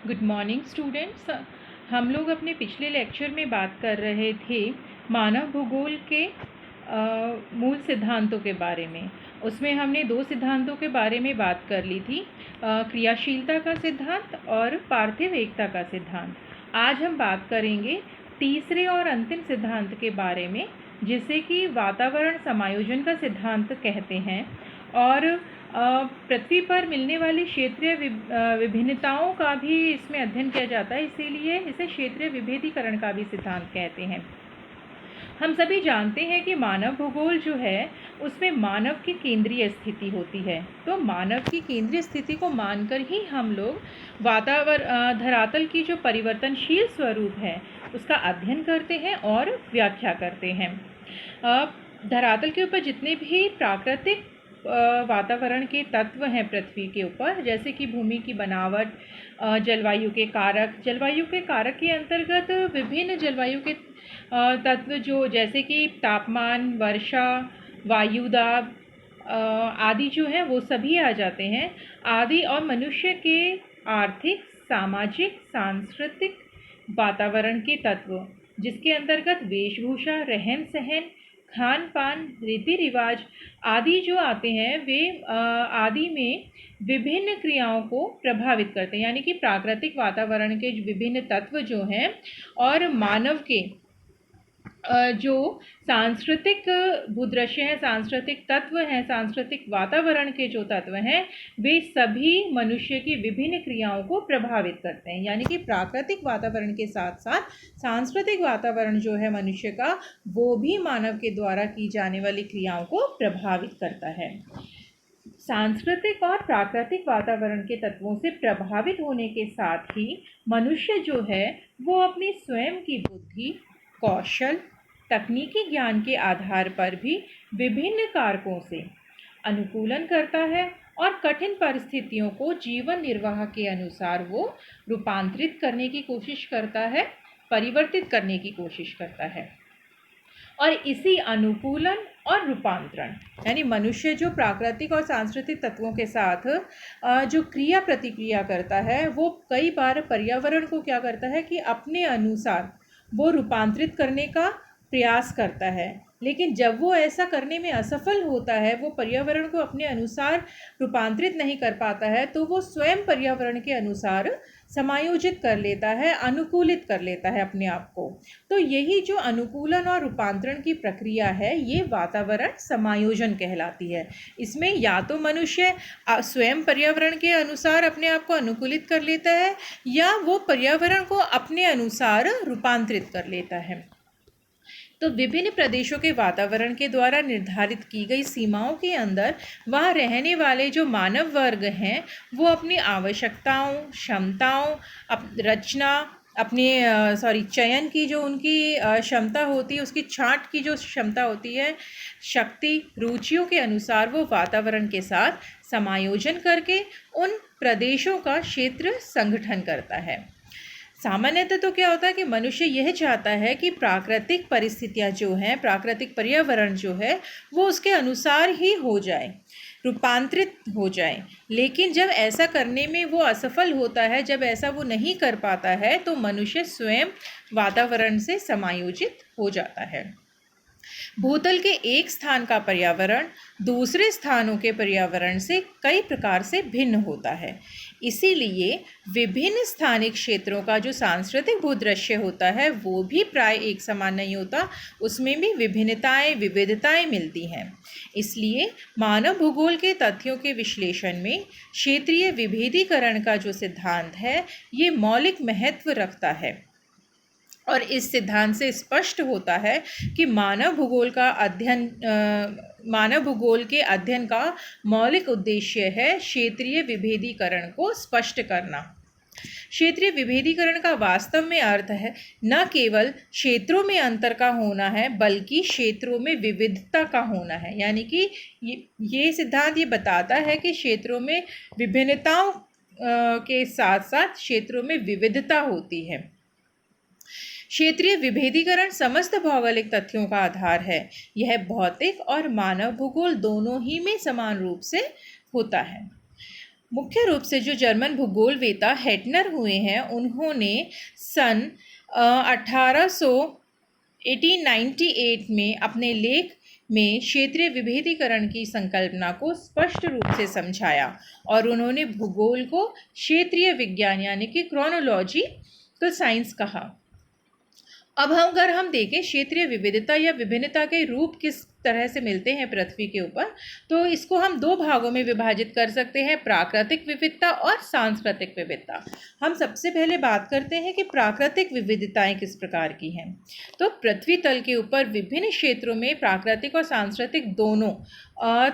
Good morning students. हम लोग अपने पिछले लेक्चर में बात कर रहे थे मानव भूगोल के मूल सिद्धांतों के बारे में। उसमें हमने दो सिद्धांतों के बारे में बात कर ली थी, क्रियाशीलता का सिद्धांत और पार्थिव एकता का सिद्धांत। आज हम बात करेंगे तीसरे और अंतिम सिद्धांत के बारे में, जिसे कि वातावरण समायोजन का सिद्धांत कहते हैं। और पृथ्वी पर मिलने वाली क्षेत्रीय विभिन्नताओं का भी इसमें अध्ययन किया जाता है, इसीलिए इसे क्षेत्रीय विभेदीकरण का भी सिद्धांत कहते हैं। हम सभी जानते हैं कि मानव भूगोल जो है उसमें मानव की केंद्रीय स्थिति होती है। तो मानव की केंद्रीय स्थिति को मानकर ही हम लोग धरातल की जो परिवर्तनशील स्वरूप है उसका अध्ययन करते हैं और व्याख्या करते हैं। धरातल के ऊपर जितने भी प्राकृतिक वातावरण के तत्व हैं पृथ्वी के ऊपर, जैसे कि भूमि की बनावट, जलवायु के कारक के अंतर्गत विभिन्न जलवायु के तत्व जो जैसे कि तापमान, वर्षा, वायुदाब आदि जो है वो सभी आ जाते हैं। आदि और मनुष्य के आर्थिक, सामाजिक, सांस्कृतिक वातावरण के तत्व, जिसके अंतर्गत वेशभूषा, रहन सहन, खान पान, रीति रिवाज आदि जो आते हैं वे आदि में विभिन्न क्रियाओं को प्रभावित करते हैं। यानी कि प्राकृतिक वातावरण के विभिन्न तत्व जो हैं और मानव के जो सांस्कृतिक भूदृश्य हैं, सांस्कृतिक तत्व हैं, सांस्कृतिक वातावरण के जो तत्व हैं, वे सभी मनुष्य की विभिन्न क्रियाओं को प्रभावित करते हैं। यानी कि प्राकृतिक वातावरण के साथ साथ सांस्कृतिक वातावरण जो है मनुष्य का, वो भी मानव के द्वारा की जाने वाली क्रियाओं को प्रभावित करता है। सांस्कृतिक और प्राकृतिक वातावरण के तत्वों से प्रभावित होने के साथ ही मनुष्य जो है वो अपनी स्वयं की बुद्धि, कौशल, तकनीकी ज्ञान के आधार पर भी विभिन्न कारकों से अनुकूलन करता है और कठिन परिस्थितियों को जीवन निर्वाह के अनुसार वो रूपांतरित करने की कोशिश करता है, परिवर्तित करने की कोशिश करता है। और इसी अनुकूलन और रूपांतरण, यानी मनुष्य जो प्राकृतिक और सांस्कृतिक तत्वों के साथ जो क्रिया प्रतिक्रिया करता है, वो कई बार पर्यावरण को क्या करता है कि अपने अनुसार वो रूपांतरित करने का प्रयास करता है। लेकिन जब वो ऐसा करने में असफल होता है, वो पर्यावरण को अपने अनुसार रूपांतरित नहीं कर पाता है, तो वो स्वयं पर्यावरण के अनुसार समायोजित कर लेता है, अनुकूलित कर लेता है अपने आप को। तो यही जो अनुकूलन और रूपांतरण की प्रक्रिया है, ये वातावरण समायोजन कहलाती है। इसमें या तो मनुष्य स्वयं पर्यावरण के अनुसार अपने आप को अनुकूलित कर लेता है, या वो पर्यावरण को अपने अनुसार रूपांतरित कर लेता है। तो विभिन्न प्रदेशों के वातावरण के द्वारा निर्धारित की गई सीमाओं के अंदर वहाँ रहने वाले जो मानव वर्ग हैं, वो अपनी आवश्यकताओं, क्षमताओं, रचना, अपने चयन की जो उनकी क्षमता होती है, उसकी छांट की जो क्षमता होती है, शक्ति, रुचियों के अनुसार वो वातावरण के साथ समायोजन करके उन प्रदेशों का क्षेत्र संगठन करता है। सामान्यतः तो क्या होता है कि मनुष्य यह चाहता है कि प्राकृतिक परिस्थितियां जो हैं, प्राकृतिक पर्यावरण जो है, वो उसके अनुसार ही हो जाए, रूपांतरित हो जाए। लेकिन जब ऐसा करने में वो असफल होता है, जब ऐसा वो नहीं कर पाता है, तो मनुष्य स्वयं वातावरण से समायोजित हो जाता है। भूतल के एक स्थान का पर्यावरण दूसरे स्थानों के पर्यावरण से कई प्रकार से भिन्न होता है। इसीलिए विभिन्न स्थानिक क्षेत्रों का जो सांस्कृतिक भूदृश्य होता है, वो भी प्राय एक समान नहीं होता, उसमें भी विविधताएं मिलती हैं। इसलिए मानव भूगोल के तथ्यों के विश्लेषण में क्षेत्रीय विभेदीकरण का जो सिद्धांत है, ये मौलिक महत्व रखता है। और इस सिद्धांत से स्पष्ट होता है कि मानव भूगोल के अध्ययन का मौलिक उद्देश्य है क्षेत्रीय विभेदीकरण को स्पष्ट करना। क्षेत्रीय विभेदीकरण का वास्तव में अर्थ है न केवल क्षेत्रों में अंतर का होना है, बल्कि क्षेत्रों में विविधता का होना है। यानी कि ये सिद्धांत ये बताता है कि क्षेत्रों में विभिन्नताओं के साथ साथ क्षेत्रों में विविधता होती है। क्षेत्रीय विभेदीकरण समस्त भौगोलिक तथ्यों का आधार है। यह भौतिक और मानव भूगोल दोनों ही में समान रूप से होता है। मुख्य रूप से जो जर्मन भूगोलवेता हेटनर हुए हैं, उन्होंने सन 1898 में अपने लेख में क्षेत्रीय विभेदीकरण की संकल्पना को स्पष्ट रूप से समझाया और उन्होंने भूगोल को क्षेत्रीय विज्ञान यानी कि क्रोनोलॉजिकल साइंस कहा। अब अगर हम देखें क्षेत्रीय विविधता या विभिन्नता के रूप किस तरह से मिलते हैं पृथ्वी के ऊपर, तो इसको हम दो भागों में विभाजित कर सकते हैं, प्राकृतिक विविधता और सांस्कृतिक विविधता। हम सबसे पहले बात करते हैं कि प्राकृतिक विविधताएं किस प्रकार की हैं। तो पृथ्वी तल के ऊपर विभिन्न क्षेत्रों में प्राकृतिक और सांस्कृतिक दोनों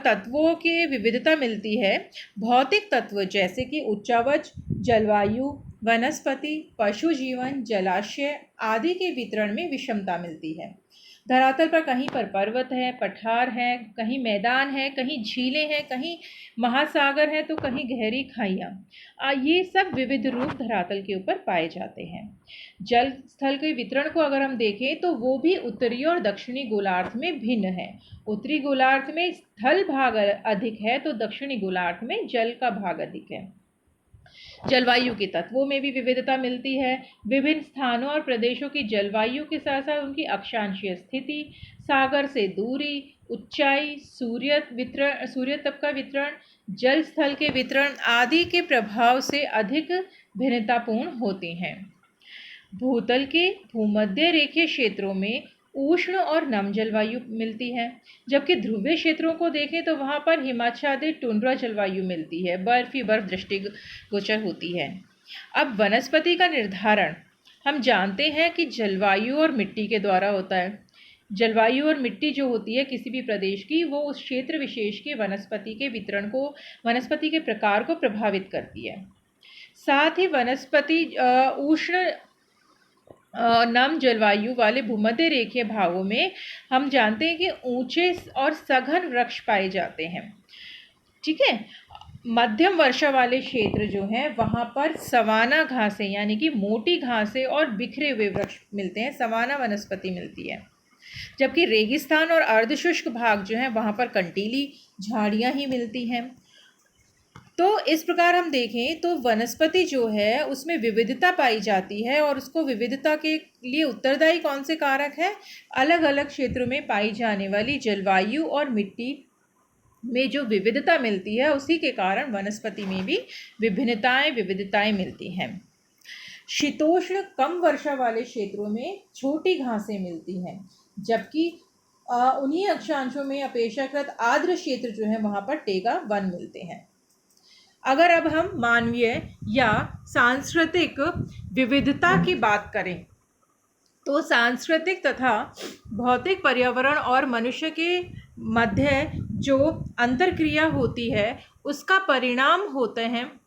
तत्वों की विविधता मिलती है। भौतिक तत्व जैसे कि उच्चावच, जलवायु, वनस्पति, पशु जीवन, जलाशय आदि के वितरण में विषमता मिलती है। धरातल पर कहीं पर पर्वत है, पठार है, कहीं मैदान है, कहीं झीलें हैं, कहीं महासागर है, तो कहीं गहरी खाइयाँ। ये सब विविध रूप धरातल के ऊपर पाए जाते हैं। जल स्थल के वितरण को अगर हम देखें तो वो भी उत्तरी और दक्षिणी गोलार्ध में भिन्न है। उत्तरी गोलार्ध में स्थल भाग अधिक है तो दक्षिणी गोलार्ध में जल का भाग अधिक है। जलवायु के तत्वों में भी विविधता मिलती है। विभिन्न स्थानों और प्रदेशों की जलवायु के साथ साथ उनकी अक्षांशीय स्थिति, सागर से दूरी, ऊंचाई, सूर्य तप का वितरण, जल स्थल के वितरण आदि के प्रभाव से अधिक भिन्नतापूर्ण होती हैं। भूतल के भूमध्य रेखीय क्षेत्रों में उष्ण और नम जलवायु मिलती है, जबकि ध्रुवीय क्षेत्रों को देखें तो वहाँ पर हिमाच्छादित टुंड्रा जलवायु मिलती है, बर्फ दृष्टिगोचर होती है। अब वनस्पति का निर्धारण हम जानते हैं कि जलवायु और मिट्टी के द्वारा होता है। जलवायु और मिट्टी जो होती है किसी भी प्रदेश की, वो उस क्षेत्र विशेष के वनस्पति के वितरण को, वनस्पति के प्रकार को प्रभावित करती है। साथ ही वनस्पति उष्ण नम जलवायु वाले भूमध्य रेखीय भागों में हम जानते हैं कि ऊंचे और सघन वृक्ष पाए जाते हैं। ठीक है। मध्यम वर्षा वाले क्षेत्र जो हैं वहाँ पर सवाना घासें यानी कि मोटी घासें और बिखरे हुए वृक्ष मिलते हैं, सवाना वनस्पति मिलती है। जबकि रेगिस्तान और अर्धशुष्क भाग जो हैं वहाँ पर कंटीली झाड़ियाँ ही मिलती हैं। तो इस प्रकार हम देखें तो वनस्पति जो है उसमें विविधता पाई जाती है और उसको विविधता के लिए उत्तरदायी कौन से कारक हैं? अलग अलग क्षेत्रों में पाई जाने वाली जलवायु और मिट्टी में जो विविधता मिलती है उसी के कारण वनस्पति में भी विविधताएं मिलती हैं। शीतोष्ण कम वर्षा वाले क्षेत्रों में छोटी घासें मिलती हैं, जबकि उन्हीं अक्षांशों में अपेक्षाकृत आर्द्र क्षेत्र जो है वहाँ पर टेगा वन मिलते हैं। अगर अब हम मानवीय या सांस्कृतिक विविधता की बात करें तो सांस्कृतिक तथा भौतिक पर्यावरण और मनुष्य के मध्य जो अंतरक्रिया होती है उसका परिणाम होते हैं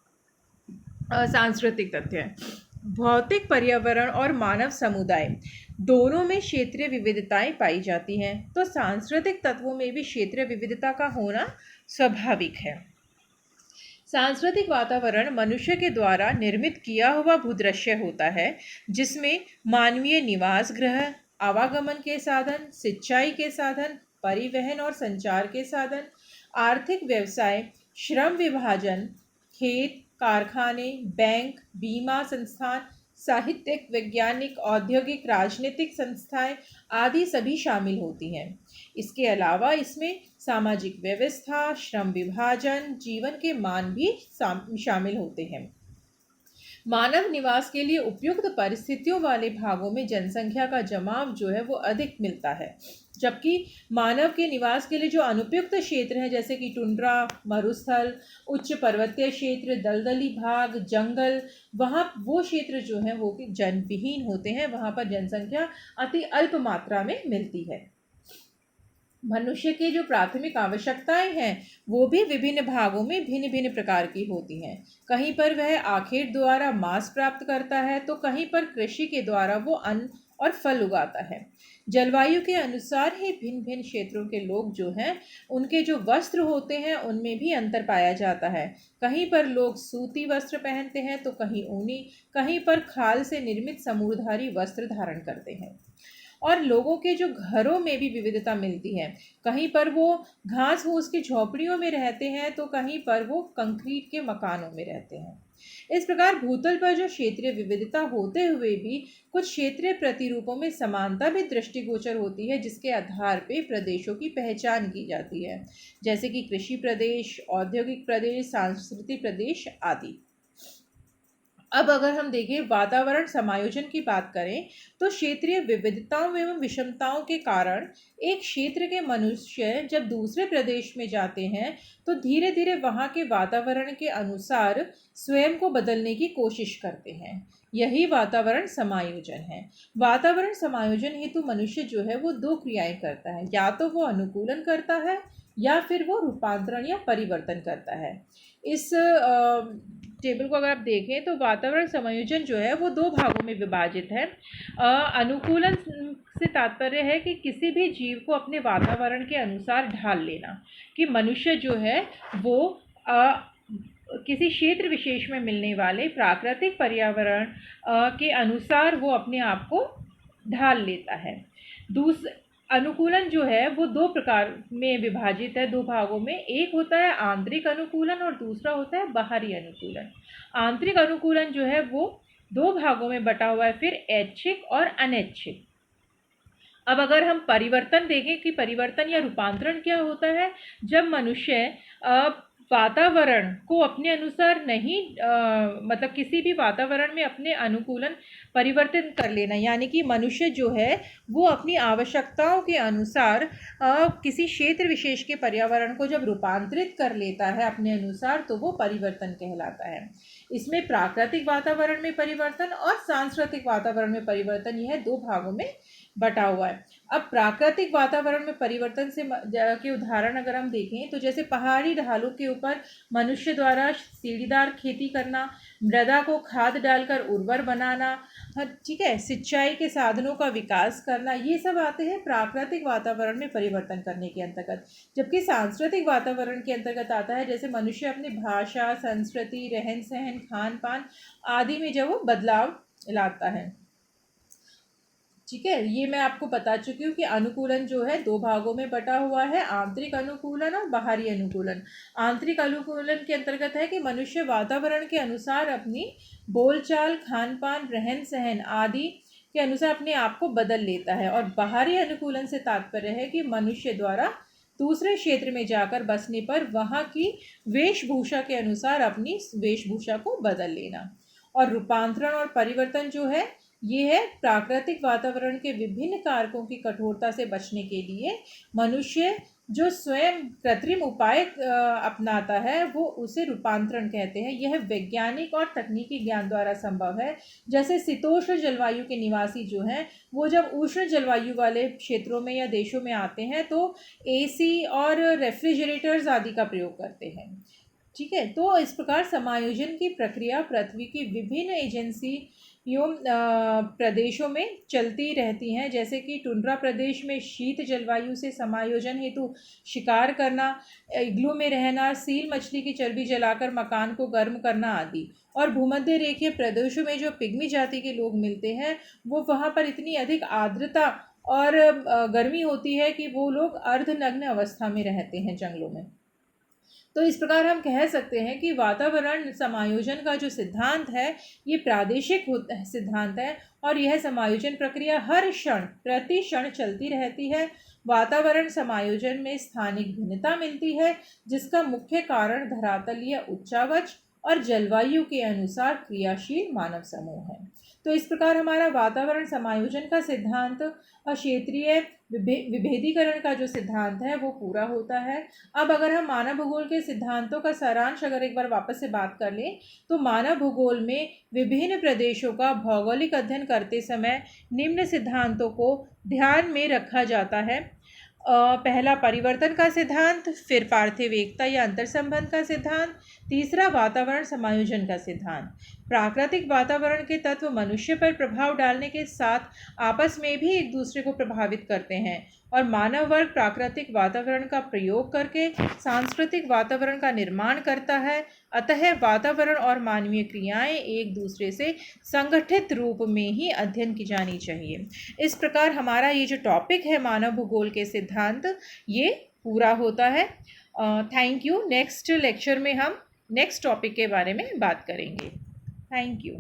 सांस्कृतिक तथ्य। भौतिक पर्यावरण और मानव समुदाय दोनों में क्षेत्रीय विविधताएं पाई जाती हैं, तो सांस्कृतिक तत्वों में भी क्षेत्रीय विविधता का होना स्वाभाविक है। सांस्कृतिक वातावरण मनुष्य के द्वारा निर्मित किया हुआ भूदृश्य होता है, जिसमें मानवीय निवास गृह, आवागमन के साधन, सिंचाई के साधन, परिवहन और संचार के साधन, आर्थिक व्यवसाय, श्रम विभाजन, खेत, कारखाने, बैंक, बीमा संस्थान, साहित्यिक, वैज्ञानिक, औद्योगिक, राजनीतिक संस्थाएं आदि सभी शामिल होती हैं। इसके अलावा इसमें सामाजिक व्यवस्था, श्रम विभाजन, जीवन के मान भी शामिल होते हैं। मानव निवास के लिए उपयुक्त परिस्थितियों वाले भागों में जनसंख्या का जमाव जो है वो अधिक मिलता है, जबकि मानव के निवास के लिए जो अनुपयुक्त क्षेत्र हैं जैसे कि टुंड्रा, मरुस्थल, उच्च पर्वतीय क्षेत्र, दलदली भाग, जंगल, वहाँ वो क्षेत्र जो है वो जनविहीन होते हैं, वहाँ पर जनसंख्या अति अल्प मात्रा में मिलती है। मनुष्य की जो प्राथमिक आवश्यकताएं हैं वो भी विभिन्न भागों में भिन्न भिन्न प्रकार की होती हैं। कहीं पर वह आखेट द्वारा मांस प्राप्त करता है तो कहीं पर कृषि के द्वारा वो अन्न और फल उगाता है। जलवायु के अनुसार ही भिन्न भिन्न क्षेत्रों के लोग जो हैं उनके जो वस्त्र होते हैं उनमें भी अंतर पाया जाता है। कहीं पर लोग सूती वस्त्र पहनते हैं तो कहीं ऊनी, कहीं पर खाल से निर्मित समूरधारी वस्त्र धारण करते हैं। और लोगों के जो घरों में भी विविधता मिलती है। कहीं पर वो घास फूस की झोपड़ियों में रहते हैं तो कहीं पर वो कंक्रीट के मकानों में रहते हैं। इस प्रकार भूतल पर जो क्षेत्रीय विविधता होते हुए भी कुछ क्षेत्रीय प्रतिरूपों में समानता भी दृष्टिगोचर होती है, जिसके आधार पर प्रदेशों की पहचान की जाती है, जैसे कि कृषि प्रदेश, औद्योगिक प्रदेश, सांस्कृतिक प्रदेश आदि। अब अगर हम देखें वातावरण समायोजन की बात करें तो क्षेत्रीय विविधताओं एवं विषमताओं के कारण एक क्षेत्र के मनुष्य जब दूसरे प्रदेश में जाते हैं तो धीरे धीरे वहाँ के वातावरण के अनुसार स्वयं को बदलने की कोशिश करते हैं। यही वातावरण समायोजन है। वातावरण समायोजन हेतु मनुष्य जो है वो दो क्रियाएं करता है, या तो वो अनुकूलन करता है या फिर वो रूपांतरण या परिवर्तन करता है। इस टेबल को अगर आप देखें तो वातावरण समायोजन जो है वो दो भागों में विभाजित है। अनुकूलन से तात्पर्य है कि किसी भी जीव को अपने वातावरण के अनुसार ढाल लेना, कि मनुष्य जो है वो किसी क्षेत्र विशेष में मिलने वाले प्राकृतिक पर्यावरण के अनुसार वो अपने आप को ढाल लेता है। अनुकूलन जो है वो दो प्रकार में विभाजित है, दो भागों में। एक होता है आंतरिक अनुकूलन और दूसरा होता है बाहरी अनुकूलन। आंतरिक अनुकूलन जो है वो दो भागों में बटा हुआ है, फिर ऐच्छिक और अनैच्छिक। अब अगर हम परिवर्तन देखें कि परिवर्तन या रूपांतरण क्या होता है, जब मनुष्य वातावरण को अपने अनुसार नहीं मतलब किसी भी वातावरण में अपने अनुकूलन परिवर्तन कर लेना, यानी कि मनुष्य जो है वो अपनी आवश्यकताओं के अनुसार किसी क्षेत्र विशेष के पर्यावरण को जब रूपांतरित कर लेता है अपने अनुसार तो वो परिवर्तन कहलाता है। इसमें प्राकृतिक वातावरण में परिवर्तन और सांस्कृतिक वातावरण में परिवर्तन, यह दो भागों में बटा हुआ है। अब प्राकृतिक वातावरण में परिवर्तन से के उदाहरण अगर हम देखें तो जैसे पहाड़ी ढालों के ऊपर मनुष्य द्वारा सीढ़ीदार खेती करना, मृदा को खाद डालकर उर्वर बनाना, ठीक है, सिंचाई के साधनों का विकास करना, ये सब आते हैं प्राकृतिक वातावरण में परिवर्तन करने के अंतर्गत। जबकि सांस्कृतिक वातावरण के अंतर्गत आता है जैसे मनुष्य अपनी भाषा, संस्कृति, रहन सहन, खान पान आदि में जब वो बदलाव लाता है। ठीक है, ये मैं आपको बता चुकी हूँ कि अनुकूलन जो है दो भागों में बटा हुआ है, आंतरिक अनुकूलन और बाहरी अनुकूलन। आंतरिक अनुकूलन के अंतर्गत है कि मनुष्य वातावरण के अनुसार अपनी बोलचाल, खान पान, रहन सहन आदि के अनुसार अपने आप को बदल लेता है। और बाहरी अनुकूलन से तात्पर्य है कि मनुष्य द्वारा दूसरे क्षेत्र में जाकर बसने पर वहाँ की वेशभूषा के अनुसार अपनी वेशभूषा को बदल लेना। और रूपांतरण और परिवर्तन जो है ये है प्राकृतिक वातावरण के विभिन्न कारकों की कठोरता से बचने के लिए मनुष्य जो स्वयं कृत्रिम उपाय अपनाता है वो उसे रूपांतरण कहते हैं। यह वैज्ञानिक और तकनीकी ज्ञान द्वारा संभव है। जैसे शीतोष्ण जलवायु के निवासी जो हैं वो जब उष्ण जलवायु वाले क्षेत्रों में या देशों में आते हैं तो एसी और रेफ्रिजरेटर्स आदि का प्रयोग करते हैं। ठीक है, तो इस प्रकार समायोजन की प्रक्रिया पृथ्वी की विभिन्न एजेंसियों प्रदेशों में चलती रहती हैं, जैसे कि टुंड्रा प्रदेश में शीत जलवायु से समायोजन हेतु शिकार करना, इग्लू में रहना, सील मछली की चर्बी जलाकर मकान को गर्म करना आदि। और भूमध्य रेखीय प्रदेशों में जो पिग्मी जाति के लोग मिलते हैं वो वहाँ पर इतनी अधिक आर्द्रता और गर्मी होती है कि वो लोग अर्धनग्न अवस्था में रहते हैं जंगलों में। तो इस प्रकार हम कह सकते हैं कि वातावरण समायोजन का जो सिद्धांत है ये प्रादेशिक सिद्धांत है और यह समायोजन प्रक्रिया हर क्षण प्रति क्षण चलती रहती है। वातावरण समायोजन में स्थानिक भिन्नता मिलती है जिसका मुख्य कारण धरातलीय उच्चावच और जलवायु के अनुसार क्रियाशील मानव समूह है। तो इस प्रकार हमारा वातावरण समायोजन का सिद्धांत और क्षेत्रीय विभेदीकरण का जो सिद्धांत है वो पूरा होता है। अब अगर हम मानव भूगोल के सिद्धांतों का सारांश अगर एक बार वापस से बात कर लें तो मानव भूगोल में विभिन्न प्रदेशों का भौगोलिक अध्ययन करते समय निम्न सिद्धांतों को ध्यान में रखा जाता है। पहला परिवर्तन का सिद्धांत, फिर पार्थिव एकता या अंतर संबंध का सिद्धांत, तीसरा वातावरण समायोजन का सिद्धांत। प्राकृतिक वातावरण के तत्व मनुष्य पर प्रभाव डालने के साथ आपस में भी एक दूसरे को प्रभावित करते हैं और मानव वर्ग प्राकृतिक वातावरण का प्रयोग करके सांस्कृतिक वातावरण का निर्माण करता है। अतः वातावरण और मानवीय क्रियाएं एक दूसरे से संगठित रूप में ही अध्ययन की जानी चाहिए। इस प्रकार हमारा ये जो टॉपिक है मानव भूगोल के सिद्धांत, ये पूरा होता है। Thank you. नेक्स्ट लेक्चर में हम नेक्स्ट टॉपिक के बारे में बात करेंगे। Thank you.